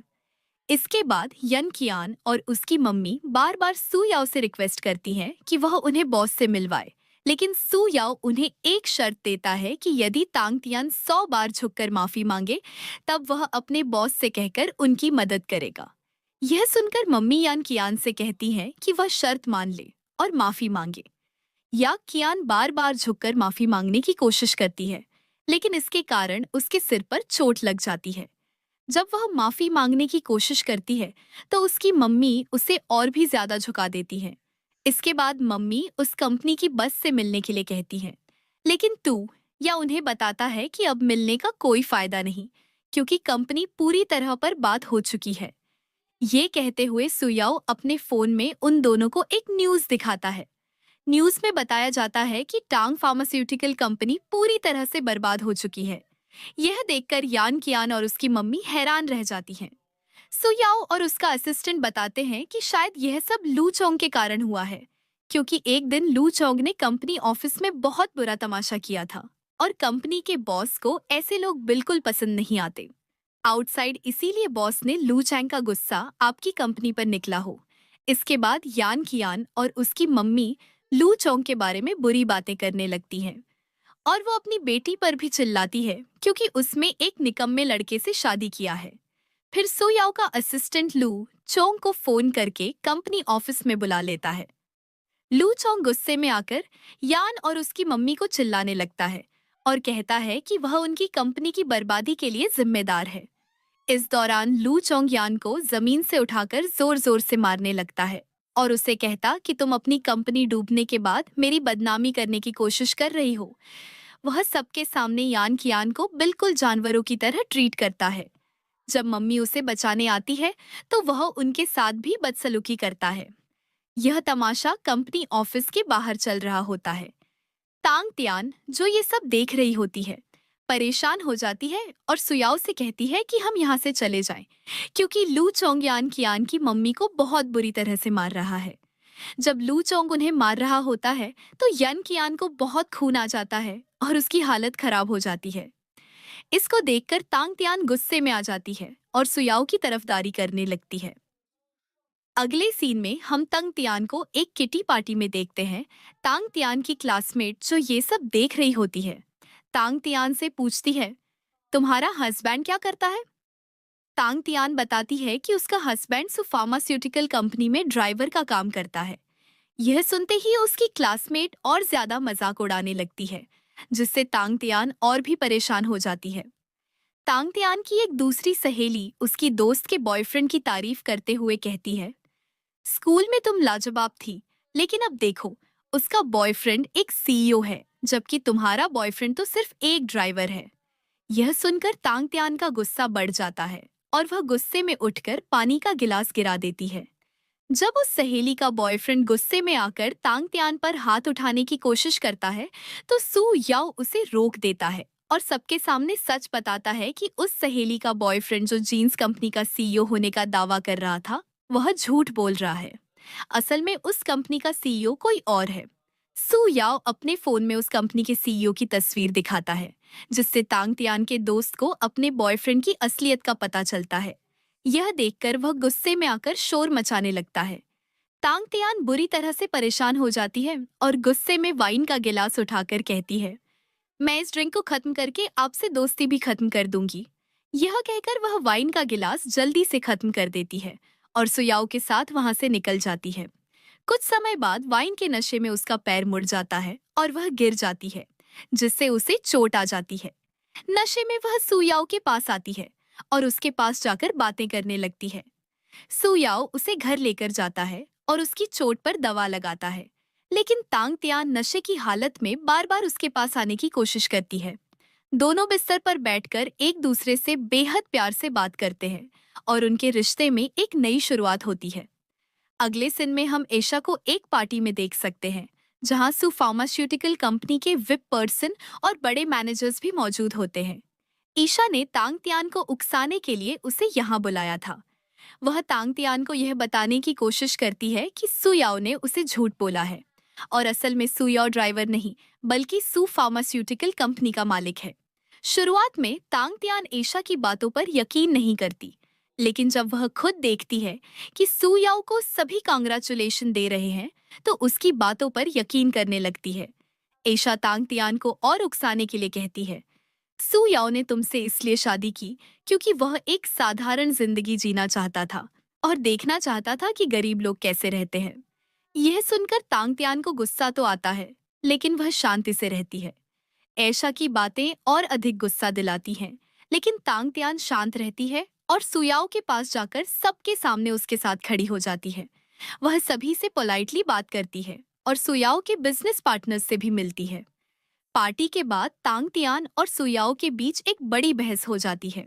इसके बाद यन कियान और उसकी मम्मी बार बार सू याओ से रिक्वेस्ट करती हैं कि वह उन्हें बॉस से मिलवाए, लेकिन सू याओ उन्हें एक शर्त देता है कि यदि तांग तियान 100 बार झुककर माफी मांगे तब वह अपने बॉस से कहकर उनकी मदद करेगा। यह सुनकर मम्मी यान कियान से कहती हैं कि वह शर्त मान ले और माफी मांगे। या कियान बार बार झुककर माफी मांगने की कोशिश करती है, लेकिन इसके कारण उसके सिर पर चोट लग जाती है। जब वह माफी मांगने की कोशिश करती है तो उसकी मम्मी उसे और भी ज्यादा झुका देती है। इसके बाद मम्मी उस कंपनी की बस से मिलने के लिए कहती है, लेकिन तू या उन्हें बताता है कि अब मिलने का कोई फायदा नहीं, क्योंकि कंपनी पूरी तरह पर बात हो चुकी है। ये कहते हुए सुयाओ अपने फोन में उन दोनों को एक न्यूज दिखाता है। न्यूज में बताया जाता है कि टांग फार्मास्यूटिकल कंपनी पूरी तरह से बर्बाद हो चुकी है। यह देखकर यान कियान और उसकी मम्मी हैरान रह जाती हैं। सुयाओ और उसका असिस्टेंट बताते हैं कि शायद यह सब लू चोंग के कारण हुआ है, क्योंकि एक दिन लू चोंग ने कंपनी ऑफिस में बहुत बुरा तमाशा किया था और कंपनी के बॉस को ऐसे लोग बिल्कुल पसंद नहीं आते। आउटसाइड इसीलिए बॉस ने लू चैंग का गुस्सा आपकी कंपनी पर निकला हो। इसके बाद यान कियान और उसकी मम्मी लू चोंग के बारे में बुरी बातें करने लगती हैं और वो अपनी बेटी पर भी चिल्लाती है, क्योंकि उसमें एक निकम्मे लड़के से शादी किया है। फिर सुयाओ का असिस्टेंट लू चोंग को फोन करके कंपनी ऑफिस में बुला लेता है। लू चोंग गुस्से में आकर यान और उसकी मम्मी को चिल्लाने लगता है और कहता है कि वह उनकी कंपनी की बर्बादी के लिए जिम्मेदार है। इस दौरान लू चोंग यान को जमीन से उठाकर जोर जोर से मारने लगता है और उसे कहता कि तुम अपनी कंपनी डूबने के बाद मेरी बदनामी करने की कोशिश कर रही हो। वह सबके सामने यान कियान को बिल्कुल जानवरों की तरह ट्रीट करता है। जब मम्मी उसे बचाने आती है तो वह उनके साथ भी बदसलूकी करता है। यह तमाशा कंपनी ऑफिस के बाहर चल रहा होता है। तांग तियान, जो ये सब देख रही होती है, परेशान हो जाती है और सुयाओ से कहती है कि हम यहाँ से चले जाएं, क्योंकि लू चोंग यान कियान की मम्मी को बहुत बुरी तरह से मार रहा है। जब लू चोंग उन्हें मार रहा होता है तो यन कियान को बहुत खून आ जाता है और उसकी हालत खराब हो जाती है। इसको देखकर तांग तियान गुस्से में आ जाती है और सुयाओ की तरफदारी करने लगती है। अगले सीन में हम तंग तियान को एक किटी पार्टी में देखते हैं। तांग तियान की क्लासमेट जो ये सब देख रही होती है, तांग तियान से पूछती है, तुम्हारा हस्बैंड क्या करता है? तांग तियान बताती है कि उसका हस्बैंड सु फार्मास्यूटिकल कंपनी में ड्राइवर का काम करता है। यह सुनते ही उसकी क्लासमेट और ज्यादा मजाक उड़ाने लगती है, जिससे तांग तियान और भी परेशान हो जाती है। तांग तियान की एक दूसरी सहेली उसकी दोस्त के बॉयफ्रेंड की तारीफ करते हुए कहती है, स्कूल में तुम लाजवाब थी, लेकिन अब देखो, उसका बॉयफ्रेंड एक सीईओ है, जबकि तुम्हारा बॉयफ्रेंड तो सिर्फ एक ड्राइवर है। यह सुनकर तांग त्यान का गुस्सा बढ़ जाता है और वह गुस्से में उठकर पानी का गिलास गिरा देती है। जब उस सहेली का बॉयफ्रेंड गुस्से में आकर तांग त्यान पर हाथ उठाने की कोशिश करता है, तो सू याओ उसे रोक देता है और सबके सामने सच बताता है कि उस सहेली का बॉयफ्रेंड जो जीन्स कंपनी का सीईओ होने का दावा कर रहा था, वह झूठ बोल रहा है। असल में उस कंपनी का सीईओ कोई और है। सू याओ अपने फोन में उस कंपनी के सीईओ की तस्वीर दिखाता है, जिससे तांग तियान के दोस्त को अपने बॉयफ्रेंड की असलियत का पता चलता है। यह देखकर वह गुस्से में आकर शोर मचाने लगता है। तांग तियान बुरी तरह से परेशान हो जाती है और गुस्से में वाइन का गिलास उठाकर कहती है, मैं इस ड्रिंक को खत्म करके आपसे दोस्ती भी खत्म कर दूंगी। यह कहकर वह वाइन का गिलास जल्दी से खत्म कर देती है और सुयाओ के साथ वहां से निकल जाती है। कुछ समय बाद वाइन के नशे में उसका पैर मुड़ जाता है और वह गिर जाती है, जिससे उसे चोट आ जाती है। नशे में वह सुयाओ के पास आती है और उसके पास जाकर बातें करने लगती है। सुयाओ उसे घर लेकर जाता है और उसकी चोट पर दवा लगाता है, लेकिन तांग तियान नशे की हालत में बार बार उसके पास आने की कोशिश करती है। दोनों बिस्तर पर बैठकर एक दूसरे से बेहद प्यार से बात करते हैं और उनके रिश्ते में एक नई शुरुआत होती है। अगले सीन में हम एशा को एक पार्टी में देख सकते हैं, जहां सू फार्मास्यूटिकल कंपनी के विप पर्सन और बड़े मैनेजर्स भी मौजूद होते हैं। ईशा ने तांग तियान को उकसाने के लिए उसे यहाँ बुलाया था। वह तांग तियान को यह बताने की कोशिश करती है कि सू याओ ने उसे झूठ बोला है और असल में सू याओ ड्राइवर नहीं, बल्कि सू फार्मास्यूटिकल कंपनी का मालिक है। शुरुआत में तांग तियान ईशा की बातों पर यकीन नहीं करती, लेकिन जब वह खुद देखती है कि सू याओ को सभी कांग्रेचुलेशन दे रहे हैं, तो उसकी बातों पर यकीन करने लगती है। ईशा तांग तियान को और उकसाने के लिए कहती है, सू याओ ने तुमसे इसलिए शादी की क्योंकि वह एक साधारण जिंदगी जीना चाहता था और देखना चाहता था कि गरीब लोग कैसे रहते हैं। यह सुनकर तांग तियान को गुस्सा तो आता है, लेकिन वह शांति से रहती है। ऐशा की बातें और अधिक गुस्सा दिलाती हैं, लेकिन तांग तियान शांत रहती है और सुयाओ के पास जाकर सबके सामने उसके साथ खड़ी हो जाती है। वह सभी से पोलाइटली बात करती है और सुयाओ के बिजनेस पार्टनर्स से भी मिलती है। पार्टी के बाद तांग तियान और सुयाओ के बीच एक बड़ी बहस हो जाती है।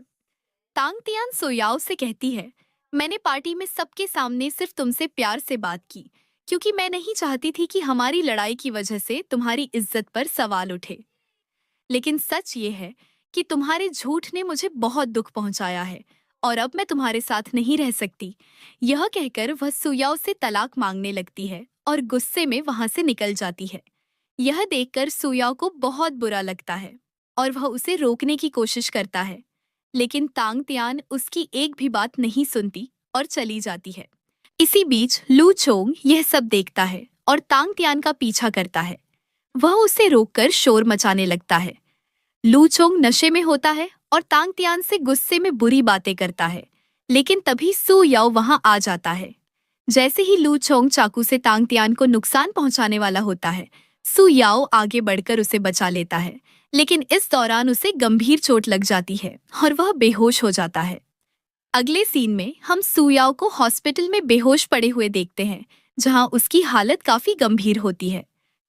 तांग तियान सुयाओ से कहती है, मैंने पार्टी में सबके सामने सिर्फ तुमसे प्यार से बात की, क्योंकि मैं नहीं चाहती थी कि हमारी लड़ाई की वजह से तुम्हारी इज्जत पर सवाल उठे। लेकिन सच ये है कि तुम्हारे झूठ ने मुझे बहुत दुख पहुंचाया है और अब मैं तुम्हारे साथ नहीं रह सकती। यह कहकर वह सुयाओ से तलाक मांगने लगती है और गुस्से में वहां से निकल जाती है। यह देखकर सुयाओ को बहुत बुरा लगता है और वह उसे रोकने की कोशिश करता है, लेकिन तांग तियान उसकी एक भी बात नहीं सुनती और चली जाती है। इसी बीच लू चोंग यह सब देखता है और तांग तियान का पीछा करता है। वह उसे रोककर शोर मचाने लगता है। लू चोंग नशे में होता है और तांग तियान से गुस्से में बुरी बातें करता है, लेकिन तभी सू याओ वहां आ जाता है। जैसे ही लू चोंग चाकू से तांग तियान को नुकसान पहुंचाने वाला होता है, सू याओ आगे बढ़कर उसे बचा लेता है, लेकिन इस दौरान उसे गंभीर चोट लग जाती है और वह बेहोश हो जाता है। अगले सीन में हम सू याओ को हॉस्पिटल में बेहोश पड़े हुए देखते हैं, जहां उसकी हालत काफी गंभीर होती है।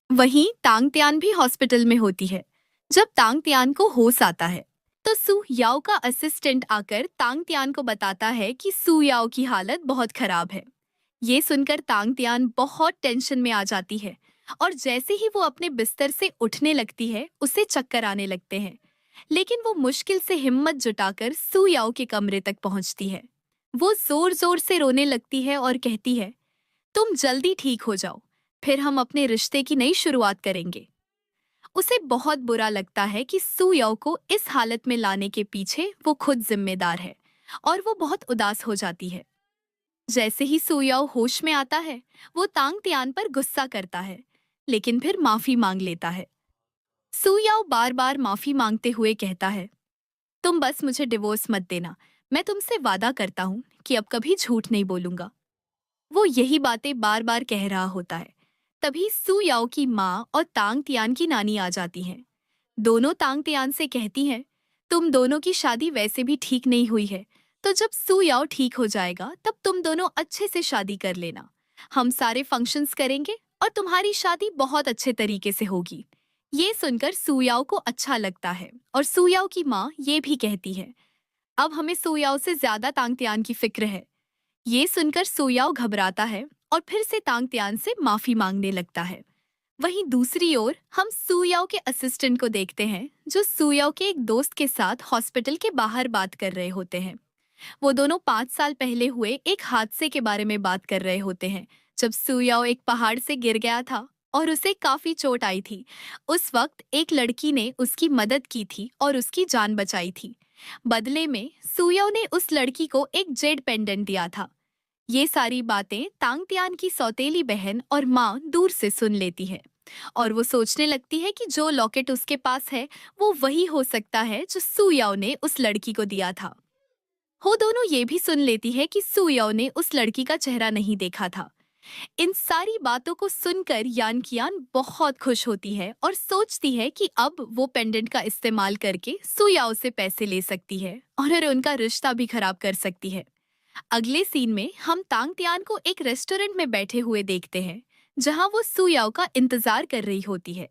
वहीं तांग तियान भी हॉस्पिटल में होती है। जब तांग तियान को होश आता है, तो सू याओ का असिस्टेंट आकर तांग तियान को बताता है कि सू याओ की हालत बहुत खराब है। ये सुनकर तांग तियान बहुत टेंशन में आ जाती है और जैसे ही वो अपने बिस्तर से उठने लगती है, उसे चक्कर आने लगते हैं। लेकिन वो मुश्किल से हिम्मत जुटाकर सू याओ के कमरे तक पहुंचती है। वो जोर जोर से रोने लगती है और कहती है, तुम जल्दी ठीक हो जाओ, फिर हम अपने रिश्ते की नई शुरुआत करेंगे। उसे बहुत बुरा लगता है कि सू याओ को इस हालत में लाने के पीछे वो खुद जिम्मेदार है और वो बहुत उदास हो जाती है। जैसे ही सू याओ होश में आता है, वो तांग तियान पर गुस्सा करता है, लेकिन फिर माफी मांग लेता है। सू याओ बार बार माफी मांगते हुए कहता है, तुम बस मुझे डिवोर्स मत देना, मैं तुमसे वादा करता हूँ कि अब कभी झूठ नहीं बोलूंगा। वो यही बातें बार बार कह रहा होता है। तभी सू याओ की माँ और तांग तियान की नानी आ जाती हैं। दोनों तांग तियान से कहती हैं, तुम दोनों की शादी वैसे भी ठीक नहीं हुई है, तो जब सू याओ ठीक हो जाएगा तब तुम दोनों अच्छे से शादी कर लेना। हम सारे फंक्शंस करेंगे और तुम्हारी शादी बहुत अच्छे तरीके से होगी। ये सुनकर सुयाओ को अच्छा लगता है और सुयाओ की माँ ये भी कहती है, अब हमें सुयाओ से ज्यादा तांगतियान की फिक्र है। ये सुनकर सुयाओ घबराता है और फिर से तांगतियान से माफी मांगने लगता है। वहीं दूसरी ओर हम सुयाओ के असिस्टेंट को देखते हैं, जो सुयाओ के एक दोस्त के साथ हॉस्पिटल के बाहर बात कर रहे होते हैं। वो दोनों 5 साल पहले हुए एक हादसे के बारे में बात कर रहे होते हैं, जब सुयाओ एक पहाड़ से गिर गया था और उसे काफी चोट आई थी। उस वक्त एक लड़की ने उसकी मदद की थी और उसकी जान बचाई थी। बदले में सुयाओ ने उस लड़की को एक जेड पेंडेंट दिया था। ये सारी बातें तांगतियान की सौतेली बहन और माँ दूर से सुन लेती है और वो सोचने लगती है कि जो लॉकेट उसके पास है वो वही हो सकता है जो सुयाओ ने उस लड़की को दिया था। वो दोनों ये भी सुन लेती है कि सुयाओ ने उस लड़की का चेहरा नहीं देखा था। इन सारी बातों को सुनकर यान कियान बहुत खुश होती है और सोचती है कि अब वो पेंडेंट का इस्तेमाल करके सुयाओ से पैसे ले सकती है और उनका रिश्ता भी खराब कर सकती है। अगले सीन में हम तांगतियान को एक रेस्टोरेंट में बैठे हुए देखते हैं, जहां वो सुयाओ का इंतजार कर रही होती है।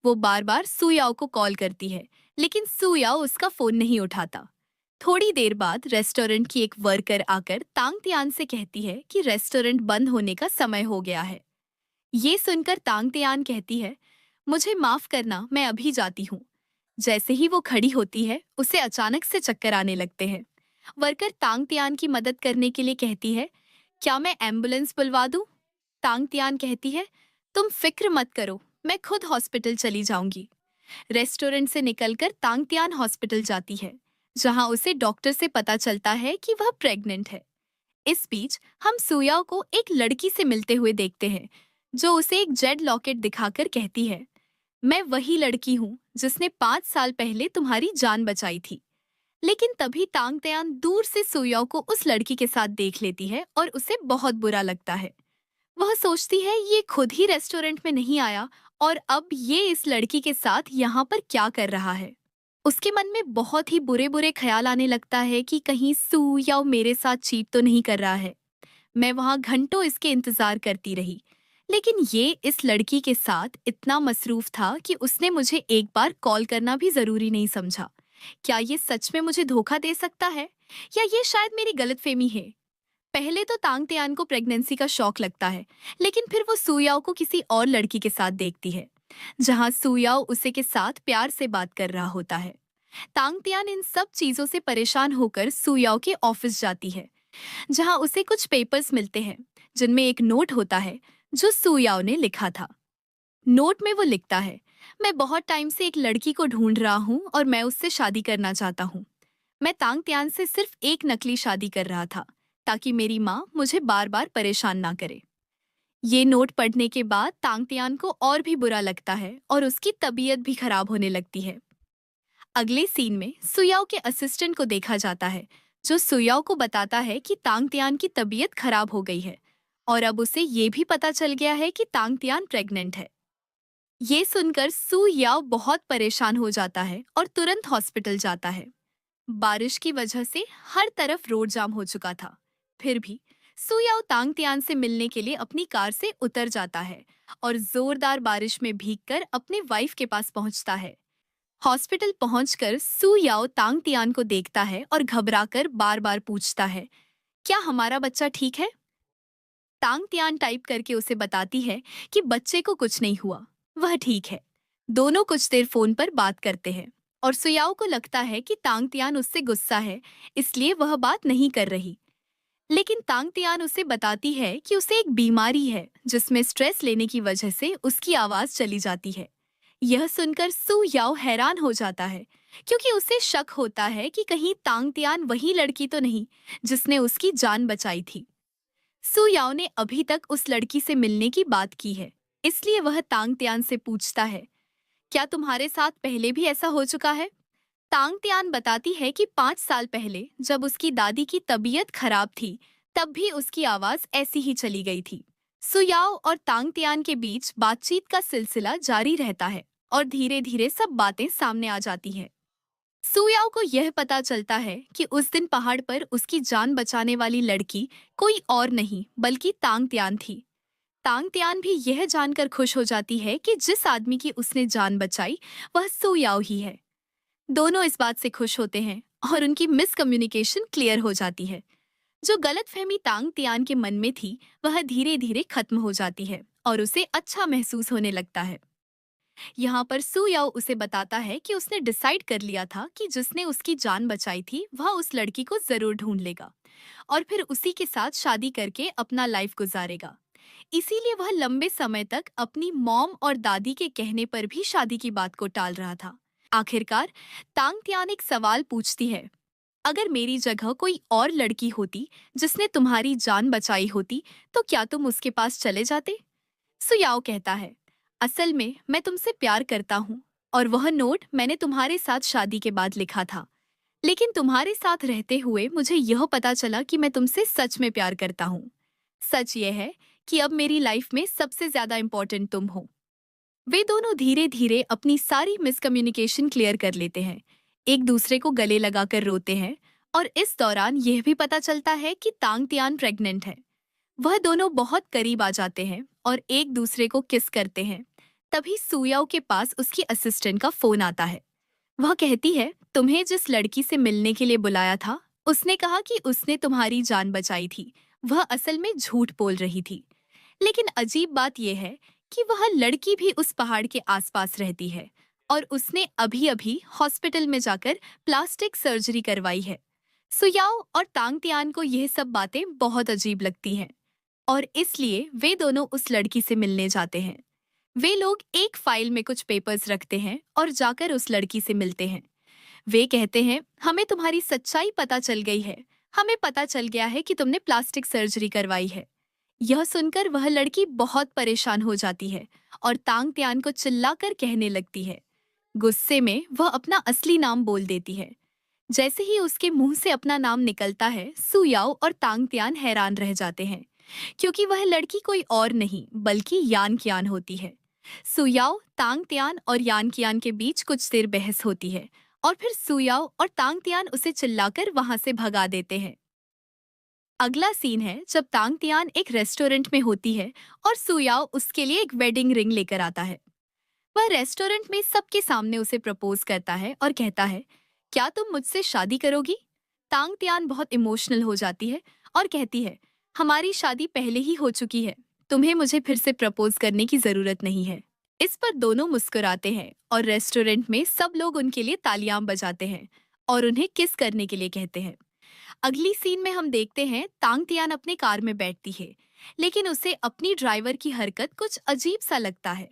वो बार बार सुयाओ को कॉल करती है, लेकिन सुयाओ उसका फोन नहीं उठाता। थोड़ी देर बाद रेस्टोरेंट की एक वर्कर आकर तांगतियान से कहती है कि रेस्टोरेंट बंद होने का समय हो गया है। ये सुनकर तांगतियान कहती है, मुझे माफ करना, मैं अभी जाती हूँ। जैसे ही वो खड़ी होती है, उसे अचानक से चक्कर आने लगते हैं। वर्कर तांगतियान की मदद करने के लिए कहती है, क्या मैं एम्बुलेंस बुलवा दूं? तांगतियान कहती है, तुम फिक्र मत करो, मैं खुद हॉस्पिटल चली जाऊंगी। रेस्टोरेंट से निकलकर तांगतियान हॉस्पिटल जाती है, जहां उसे डॉक्टर से पता चलता है कि वह प्रेग्नेंट है। इस बीच हम सुयाओ को एक लड़की से मिलते हुए देखते हैं, जो उसे एक जेड लॉकेट दिखाकर कहती है, मैं वही लड़की हूँ जिसने 5 साल पहले तुम्हारी जान बचाई थी। लेकिन तभी तांगतियान दूर से सुयाओ को उस लड़की के साथ देख लेती है और उसे बहुत बुरा लगता है। वह सोचती है ये खुद ही रेस्टोरेंट में नहीं आया और अब ये इस लड़की के साथ यहाँ पर क्या कर रहा है। उसके मन में बहुत ही बुरे बुरे ख्याल आने लगता है कि कहीं सुयाओ मेरे साथ चीट तो नहीं कर रहा है। मैं वहां घंटों इसके इंतजार करती रही, लेकिन ये इस लड़की के साथ इतना मसरूफ था कि उसने मुझे एक बार कॉल करना भी जरूरी नहीं समझा। क्या ये सच में मुझे धोखा दे सकता है, या ये शायद मेरी गलतफहमी है? पहले तो तांगतियान को प्रेगनेंसी का शौक लगता है, लेकिन फिर वो सुयाओ को किसी और लड़की के साथ देखती है, जहां सुयाओ उसे के साथ प्यार से बात कर रहा होता है। तांगतियान इन सब चीजों से परेशान होकर सुयाओ के ऑफिस जाती है, जहां उसे कुछ पेपर्स मिलते हैं, जिनमें एक नोट होता है जो सुयाओ ने लिखा था। नोट में वो लिखता है, मैं बहुत टाइम से एक लड़की को ढूंढ रहा हूँ और मैं उससे शादी करना चाहता हूँ। मैं तांगतियान से सिर्फ एक नकली शादी कर रहा था, ताकि मेरी माँ मुझे बार बार परेशान ना करे। ये नोट पढ़ने के बाद तांगतियान को और भी बुरा लगता है और उसकी तबीयत भी खराब होने लगती है। अगले सीन में सुयाओ के असिस्टेंट को देखा जाता है, जो सुयाओ को बताता है कि तांगतियान की तबीयत खराब हो गई है और अब उसे ये भी पता चल गया है कि तांगतियान प्रेग्नेंट है। ये सुनकर सु याओ बहुत परेशान हो जाता है और तुरंत हॉस्पिटल जाता है। बारिश की वजह से हर तरफ रोड जाम हो चुका था। फिर भी सु याओ तांगतियान से मिलने के लिए अपनी कार से उतर जाता है और जोरदार बारिश में भीगकर अपने वाइफ के पास पहुंचता है। हॉस्पिटल पहुंचकर सु याओ तांगतियान को देखता है और घबराकर बार बार पूछता है, क्या हमारा बच्चा ठीक है? तांगतियान टाइप करके उसे बताती है कि बच्चे को कुछ नहीं हुआ, वह ठीक है। दोनों कुछ देर फोन पर बात करते हैं और सुयाओ को लगता है कि तांगतियान उससे गुस्सा है, इसलिए वह बात नहीं कर रही। लेकिन तांगतियान उसे बताती है कि उसे एक बीमारी है जिसमें स्ट्रेस लेने की वजह से उसकी आवाज चली जाती है। यह सुनकर सु याओ हैरान हो जाता है, क्योंकि उसे शक होता है कि कहीं तांगतियान वही लड़की तो नहीं जिसने उसकी जान बचाई थी। सु याओ ने अभी तक उस लड़की से मिलने की बात की है, इसलिए वह तांगतियान से पूछता है, क्या तुम्हारे साथ पहले भी ऐसा हो चुका है? तांगतियान बताती है कि 5 साल पहले जब उसकी दादी की तबीयत खराब थी, तब भी उसकी आवाज ऐसी ही चली गई थी। सुयाओ और तांगतियान के बीच बातचीत का सिलसिला जारी रहता है और धीरे धीरे सब बातें सामने आ जाती हैं। सुयाओ को यह पता चलता है कि उस दिन पहाड़ पर उसकी जान बचाने वाली लड़की कोई और नहीं बल्कि तांग त्यान थी। तांग त्यान भी यह जानकर खुश हो जाती है कि जिस आदमी की उसने जान बचाई वह सुयाओ ही है। दोनों इस बात से खुश होते हैं और उनकी मिसकम्युनिकेशन क्लियर हो जाती है। जो गलतफहमी तांग त्यान के मन में थी वह धीरे धीरे खत्म हो जाती है और उसे अच्छा महसूस होने लगता है। यहाँ पर सु याओ उसे बताता है कि उसने डिसाइड कर लिया था कि जिसने उसकी जान बचाई थी वह उस लड़की को जरूर ढूंढ लेगा और फिर उसी के साथ शादी करके अपना लाइफ गुजारेगा। इसीलिए वह लंबे समय तक अपनी मॉम और दादी के कहने पर भी शादी की बात को टाल रहा था। आखिरकार तांग त्यान एक सवाल पूछती है, अगर मेरी जगह कोई और लड़की होती जिसने तुम्हारी जान बचाई होती तो क्या तुम उसके पास चले जाते? सुयाओ कहता है, असल में मैं तुमसे प्यार करता हूँ और वह नोट मैंने तुम्हारे साथ शादी के बाद लिखा था। लेकिन तुम्हारे साथ रहते हुए मुझे यह पता चला कि मैं तुमसे सच में प्यार करता हूँ। सच यह है कि अब मेरी लाइफ में सबसे ज्यादा इम्पोर्टेंट तुम हो। वे दोनों धीरे धीरे अपनी सारी मिसकम्युनिकेशन क्लियर कर लेते हैं, एक दूसरे को गले लगाकर रोते हैं और इस दौरान यह भी पता चलता है कि तांग तियान प्रेग्नेंट है। वह दोनों बहुत करीब आ जाते हैं और एक दूसरे को किस करते हैं। तभी सुयाओ के पास उसकी असिस्टेंट का फोन आता है। वह कहती है, तुम्हें जिस लड़की से मिलने के लिए बुलाया था उसने कहा कि उसने तुम्हारी जान बचाई थी। वह असल में झूठ बोल रही थी। लेकिन अजीब बात यह है कि वह लड़की भी उस पहाड़ के आसपास रहती है और उसने अभी अभी हॉस्पिटल में जाकर प्लास्टिक सर्जरी करवाई है। सुयाओ और तांग तियान को यह सब बातें बहुत अजीब लगती हैं और इसलिए वे दोनों उस लड़की से मिलने जाते हैं। वे लोग एक फाइल में कुछ पेपर्स रखते हैं और जाकर उस लड़की से मिलते हैं। वे कहते हैं, हमें तुम्हारी सच्चाई पता चल गई है। हमें पता चल गया है कि तुमने प्लास्टिक सर्जरी करवाई है। यह सुनकर वह लड़की बहुत परेशान हो जाती है और तांग त्यान को चिल्लाकर कहने लगती है। गुस्से में वह अपना असली नाम बोल देती है। जैसे ही उसके मुंह से अपना नाम निकलता है, सुयाओ और तांग त्यान हैरान रह जाते हैं क्योंकि वह लड़की कोई और नहीं बल्कि यान कियान होती है। सुयाओ, तांग त्यान और यान कियान के बीच कुछ देर बहस होती है और फिर सुयाओ और तांग त्यान उसे चिल्लाकर वहां से भगा देते हैं। अगला सीन है जब तांग त्यान एक रेस्टोरेंट में होती है और सुयाओ उसके लिए एक वेडिंग रिंग लेकर आता है। वह रेस्टोरेंट में सबके सामने उसे प्रपोज करता है और कहता है, क्या तुम मुझसे शादी करोगी? तांग त्यान बहुत इमोशनल हो जाती है और कहती है, हमारी शादी पहले ही हो चुकी है। तुम्हें मुझे फिर से प्रपोज करने की जरूरत नहीं है। इस पर दोनों मुस्कुराते हैं और रेस्टोरेंट में सब लोग उनके लिए तालियां बजाते हैं और उन्हें किस करने के लिए कहते हैं। अगली सीन में हम देखते हैं तांग तियान अपने कार में बैठती है, लेकिन उसे अपनी ड्राइवर की हरकत कुछ अजीब सा लगता है।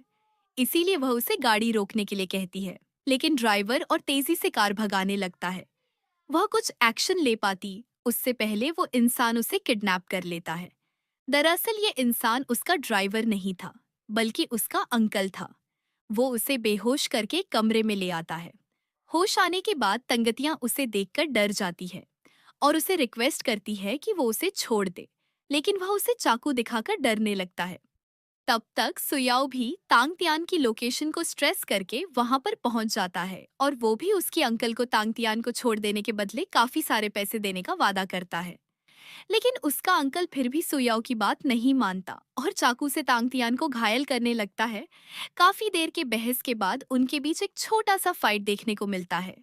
इसीलिए वह उसे गाड़ी रोकने के लिए कहती है, लेकिन ड्राइवर और तेजी से कार भगाने लगता है। वह कुछ एक्शन ले पाती उससे पहले वो इंसान उसे किडनैप कर लेता है। दरअसल ये इंसान उसका ड्राइवर नहीं था बल्कि उसका अंकल था। वो उसे बेहोश करके कमरे में ले आता है। होश आने के बाद तंगतियां उसे देखकर डर जाती है और उसे रिक्वेस्ट करती है कि वो उसे छोड़ दे, लेकिन वह उसे चाकू दिखाकर डरने लगता है। तब तक सुयाओ भी तांग तियान की लोकेशन को स्ट्रेस करके वहां पर पहुंच जाता है और वो भी उसके अंकल को तांग तियान को छोड़ देने के बदले काफी सारे पैसे देने का वादा करता है। लेकिन उसका अंकल फिर भी सुयाओ की बात नहीं मानता और चाकू से तांग तियान को घायल करने लगता है। काफी देर के बहस के बाद उनके बीच एक छोटा सा फाइट देखने को मिलता है।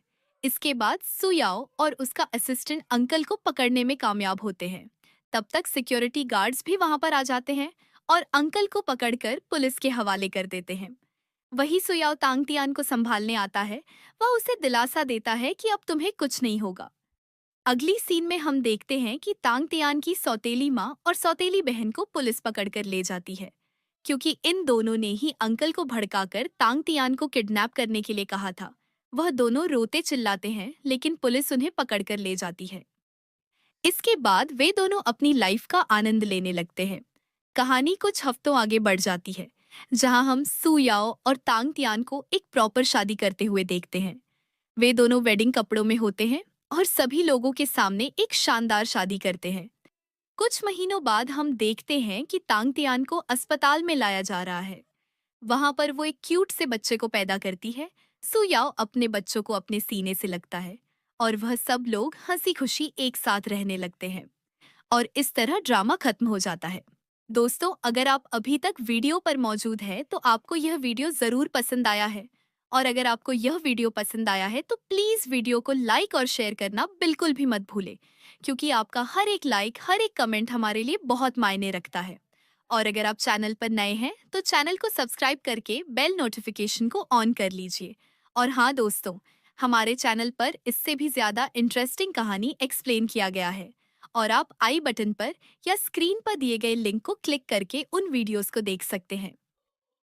इसके बाद सुयाओ और उसका असिस्टेंट अंकल को पकड़ने में कामयाब होते हैं। तब तक सिक्योरिटी गार्ड्स भी वहां पर आ जाते हैं और अंकल को पकड़कर पुलिस के हवाले कर देते हैं। वही सुयाओ तांग तियान को संभालने आता है। वह उसे दिलासा देता है कि अब तुम्हें कुछ नहीं होगा। अगली सीन में हम देखते हैं कि तांग तियान की सौतेली माँ और सौतेली बहन को पुलिस पकड़कर ले जाती है क्योंकि इन दोनों ने ही अंकल को भड़काकर तांग तियान को किडनैप करने के लिए कहा था। वह दोनों रोते चिल्लाते हैं लेकिन पुलिस उन्हें पकड़कर ले जाती है। इसके बाद वे दोनों अपनी लाइफ का आनंद लेने लगते हैं। कहानी कुछ हफ्तों आगे बढ़ जाती है जहां हम सु याओ और तांग तियान को एक प्रॉपर शादी करते हुए देखते हैं। वे दोनों वेडिंग कपड़ों में होते हैं और सभी लोगों के सामने एक शानदार शादी करते हैं। कुछ महीनों बाद हम देखते हैं कि तांग तियान को अस्पताल में लाया जा रहा है। वहां पर वो एक क्यूट से बच्चे को पैदा करती है सुयाओ अपने बच्चों को अपने सीने से लगता है और वह सब लोग हंसी खुशी एक साथ रहने लगते हैं और इस तरह ड्रामा खत्म हो जाता है। दोस्तों, अगर आप अभी तक वीडियो पर मौजूद हैं तो आपको यह वीडियो जरूर पसंद आया है। और अगर आपको यह वीडियो पसंद आया है तो प्लीज वीडियो को लाइक और शेयर करना बिल्कुल भी मत भूलें, क्योंकि आपका हर एक लाइक, हर एक कमेंट हमारे लिए बहुत मायने रखता है। और अगर आप चैनल पर नए हैं तो चैनल को सब्सक्राइब करके बेल नोटिफिकेशन को ऑन कर लीजिए। और हाँ दोस्तों, हमारे चैनल पर इससे भी ज्यादा इंटरेस्टिंग कहानी एक्सप्लेन किया गया है और आप आई बटन पर या स्क्रीन पर दिए गए लिंक को क्लिक करके उन वीडियोस को देख सकते हैं।